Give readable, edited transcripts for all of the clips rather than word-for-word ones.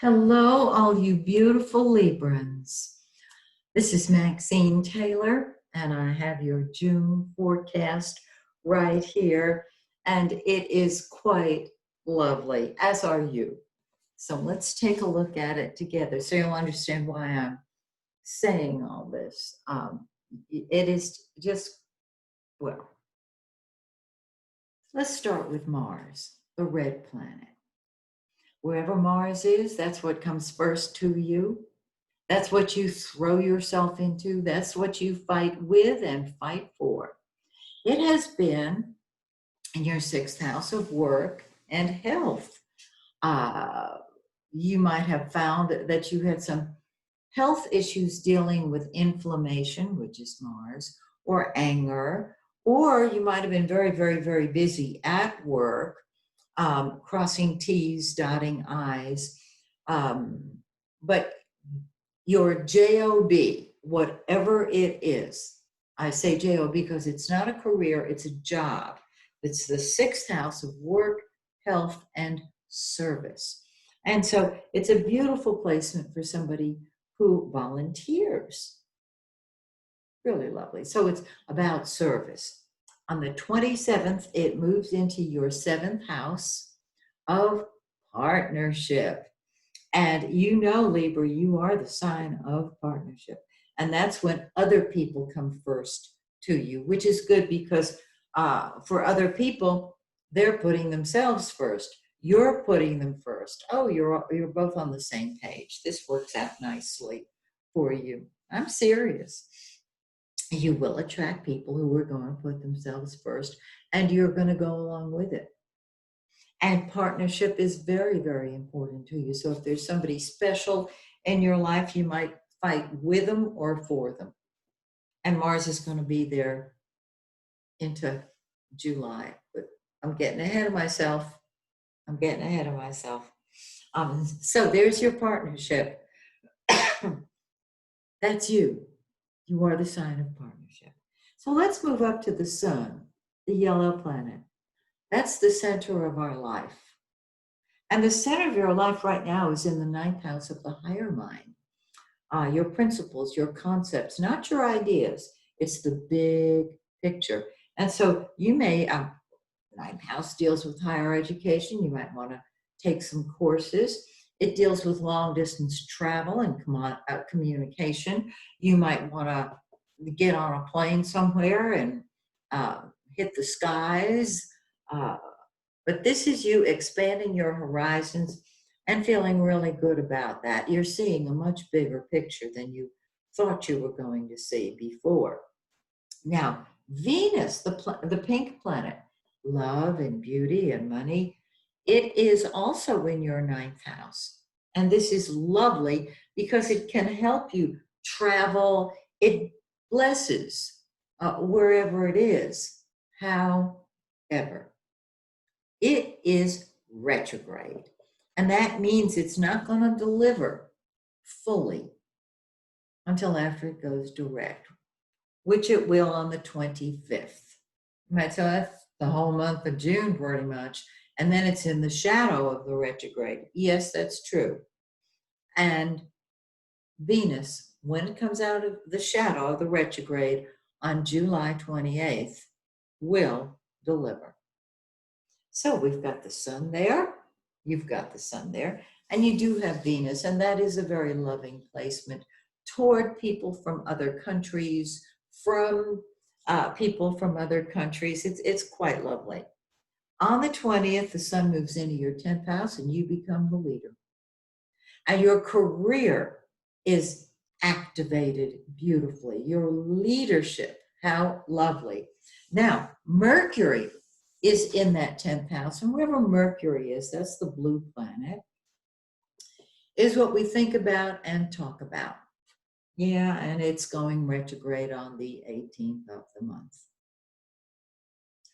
Hello, all you beautiful Librans. This is Maxine Taylor, and I have your June forecast right here, and it is quite lovely, as are you. So let's take a look at it together so you'll understand why I'm saying all this. It is just, well, let's start with Mars, the red planet. Wherever Mars is, that's what comes first to you. That's what you throw yourself into. That's what you fight with and fight for. It has been in your sixth house of work and health. You might have found that you had some health issues dealing with inflammation, which is Mars, or anger, or you might have been very, very, very busy at work, crossing T's, dotting I's. But your job, whatever it is, I say job because it's not a career, it's a job. It's the sixth house of work, health, and service. And so it's a beautiful placement for somebody who volunteers. Really lovely. So it's about service. On the 27th, it moves into your seventh house of partnership. And you know, Libra, you are the sign of partnership. And that's when other people come first to you, which is good because for other people, they're putting themselves first. You're putting them first. Oh, you're both on the same page. This works out nicely for you. I'm serious. You will attract people who are going to put themselves first, and you're going to go along with it. And partnership is very, very important to you. So if there's somebody special in your life, you might fight with them or for them. And Mars is going to be there into July. But I'm getting ahead of myself. So there's your partnership. That's you. You are the sign of partnership. So let's move up to the sun, the yellow planet. That's the center of our life. And the center of your life right now is in the ninth house of the higher mind. Your principles, your concepts, not your ideas. It's the big picture. And so you may, ninth house deals with higher education. You might want to take some courses. It deals with long distance travel and communication. You might want to get on a plane somewhere and hit the skies. But this is you expanding your horizons and feeling really good about that. You're seeing a much bigger picture than you thought you were going to see before. Now, Venus, the pink planet, love and beauty and money, it is also in your ninth house. And this is lovely because it can help you travel. It blesses wherever it is. However, it is retrograde. And that means it's not going to deliver fully until after it goes direct, which it will on the 25th. Right, so that's the whole month of June pretty much. And then it's in the shadow of the retrograde. Yes, that's true. And Venus, when it comes out of the shadow of the retrograde on July 28th, will deliver. So we've got the sun there, you've got the sun there, and you do have Venus, and that is a very loving placement toward people from other countries, from people from other countries. It's quite lovely. On the 20th, the sun moves into your 10th house, and you become the leader. And your career is activated beautifully. Your leadership, how lovely. Now, Mercury is in that 10th house. And wherever Mercury is, that's the blue planet, is what we think about and talk about. Yeah, and it's going retrograde on the 18th of the month.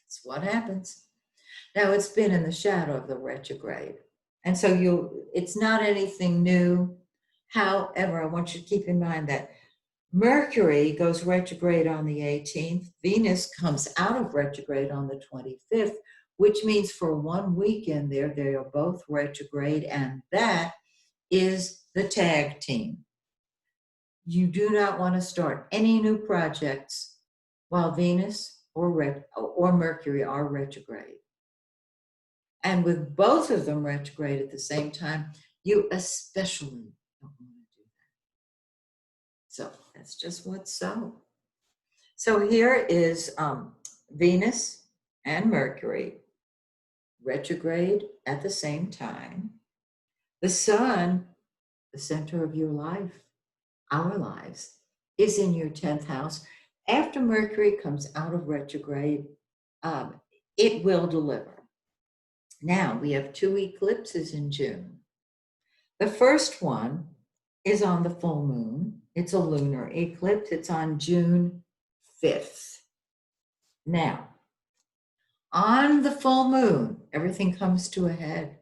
That's what happens. Now, it's been in the shadow of the retrograde. And so it's not anything new. However, I want you to keep in mind that Mercury goes retrograde on the 18th. Venus comes out of retrograde on the 25th, which means for 1 weekend there, they are both retrograde, and that is the tag team. You do not want to start any new projects while Venus or Mercury are retrograde. And with both of them retrograde at the same time, you especially don't want to do that. So that's just what's so. So here is Venus and Mercury retrograde at the same time. The sun, the center of your life, our lives, is in your 10th house. After Mercury comes out of retrograde, it will deliver. Now, we have 2 eclipses in June. The first one is on the full moon. It's a lunar eclipse. It's on June 5th. Now, on the full moon, everything comes to a head.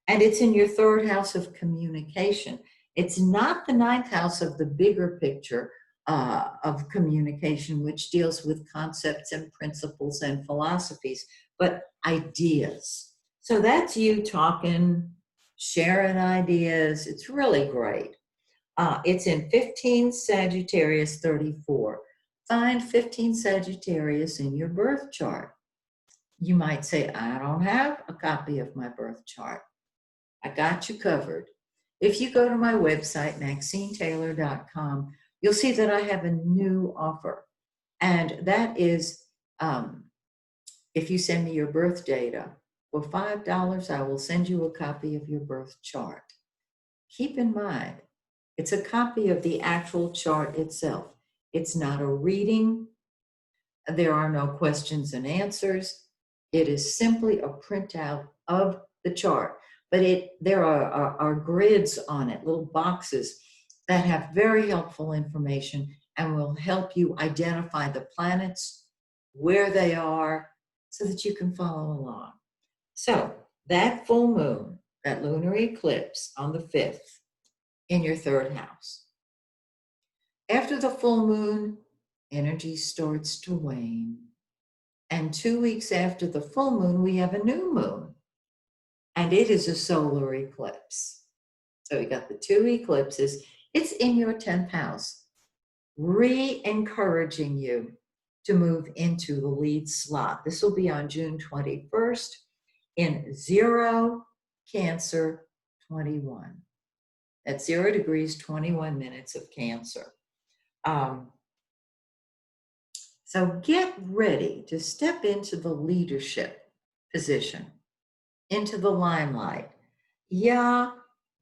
And it's in your 3rd house of communication. It's not the 9th house of the bigger picture of communication, which deals with concepts and principles and philosophies, but ideas. So that's you talking, sharing ideas. It's really great. It's in 15 Sagittarius 34. Find 15 Sagittarius in your birth chart. You might say, I don't have a copy of my birth chart. I got you covered. If you go to my website, MaxineTaylor.com, you'll see that I have a new offer. And that is, if you send me your birth data, for $5, I will send you a copy of your birth chart. Keep in mind, it's a copy of the actual chart itself. It's not a reading. There are no questions and answers. It is simply a printout of the chart. But there are grids on it, little boxes that have very helpful information and will help you identify the planets, where they are, so that you can follow along. So that full moon, that lunar eclipse on the 5th in your 3rd house. After the full moon, energy starts to wane. And 2 weeks after the full moon, we have a new moon. And it is a solar eclipse. So we got the 2 eclipses. It's in your 10th house, re-encouraging you to move into the lead slot. This will be on June 21st in 0 Cancer 21. At 0 degrees, 21 minutes of Cancer. So get ready to step into the leadership position, into the limelight. Yeah,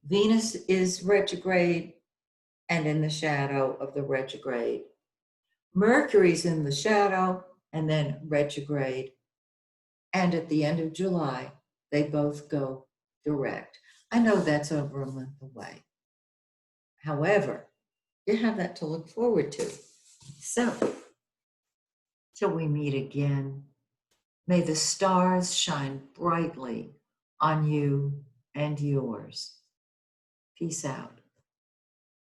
Venus is retrograde and in the shadow of the retrograde. Mercury's in the shadow and then retrograde. And at the end of July, they both go direct. I know that's over a month away. However, you have that to look forward to. So, till we meet again, may the stars shine brightly on you and yours. Peace out.